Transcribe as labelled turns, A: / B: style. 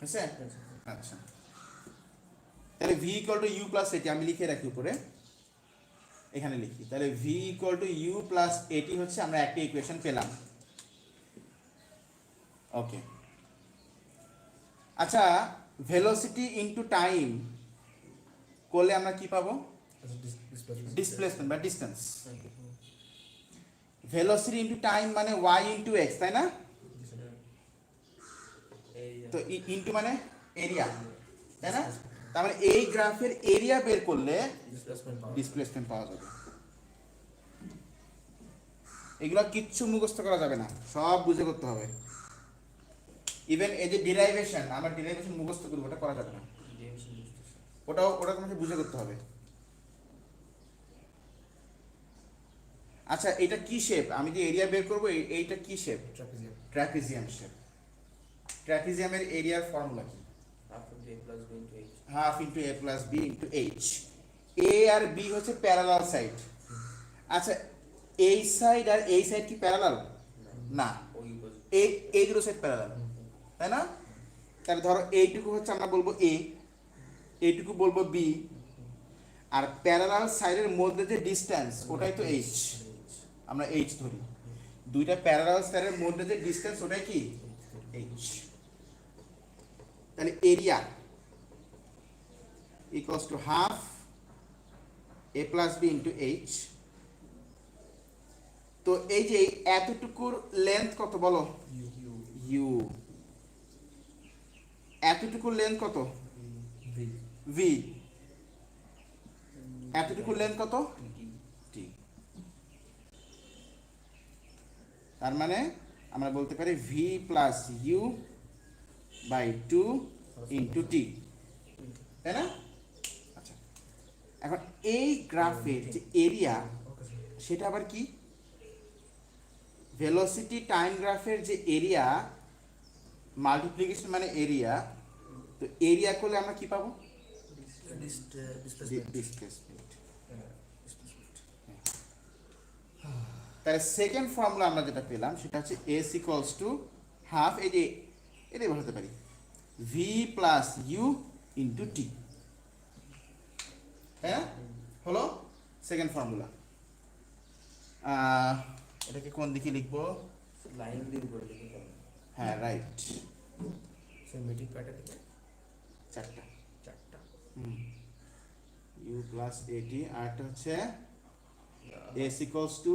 A: হয়েছে? আচ্ছা, তাহলে v equal to u plus এটি আমি লিখে রাখি উপরে, এখানে লিখি। তাহলে v equal to u plus এটি হচ্ছে আমরা একটা ইকুয়েশন পেলাম। ওকে, আচ্ছা, ভেলোসিটি ইনটু টাইম করলে আমরা কি পাবো? ডিসপ্লেসমেন্ট বা ডিসটেন্স। ভেলোসিটি ইনটু টাইম মানে y ইনটু x, তাই না? তো ইনটু মানে এরিয়া, তাই না? তার মানে এই গ্রাফের এরিয়া বের করলে ডিসপ্লেসমেন্ট পাওয়া যাবে। এগুলো কিচ্ছু মুখস্থ করা যাবে না, সব বুঝে করতে হবে। ইভেন এই যে ডিরাইভেশন, আমার ডিরাইভেশন মুখস্থ করব, ওটা করা যাবে না, ওটা তোমাকে বুঝে করতে হবে। আচ্ছা, এটা কি শেপ? আমি যে এরিয়া বের করব, এইটা কি শেপ? Trapezium shape. ট্রাপিজিয়ামের এরিয়ার ফর্মুলা কি? হাফ ইন্টু এ প্লাস বি ইন্টু এইচ। এ আর বি হচ্ছে প্যারালাল সাইড। আচ্ছা, এই সাইড আর এই সাইড কি প্যারালাল? না, এই দুটো সাইড প্যারালাল, তাই না? তাহলে ধরো এইটুকু হচ্ছে আমরা বলবো এ, এইটুকু বলবো বি, আর প্যারালাল সাইডের মধ্যে যে ডিসটেন্স ওটাই তো এইচ, আমরা এইচ ধরি। দুইটা প্যারালাল সাইডের মধ্যে যে ডিসটেন্স ওটাই কি? এইচ। তাহলে area equals to half a plus b into h. তো এই যে এতটুকুর লেন্থ কত বলো? ইউ। এতটুকুর লেন্থ কত? ভি। এতটুকুর লেন্থ কত? টি। তার মানে আমরা বলতে পারি v plus u by 2 into t, তাই না? আচ্ছা, এখন এই গ্রাফের যে এরিয়া সেটা আবার কি? ভেলোসিটি টাইম গ্রাফের যে এরিয়া, মাল্টিপ্লিকেশন মানে এরিয়া, তো এরিয়া করলে আমরা কি পাবো? ডিসপ্লেসমেন্ট। তাহলে সেকেন্ড ফর্মুলা আমরা যেটা পেলাম সেটা হচ্ছে এস ইকুয়ালস টু হাফ, এই যে এটাই বসাতে পারি, v plus you into T, হ্যাঁ হলো সেকেন্ড ফর্মুলা। এটাকে কোন দিকে লিখবো?
B: লাইন দিয়ে উপরে লিখে দাও।
A: হ্যাঁ, রাইট।
B: সিমেট্রিক প্যাটার্ন
A: চারটা
B: চারটা।
A: ইউ প্লাস এটি, আর একটা হচ্ছে এস ইকুয়ালস টু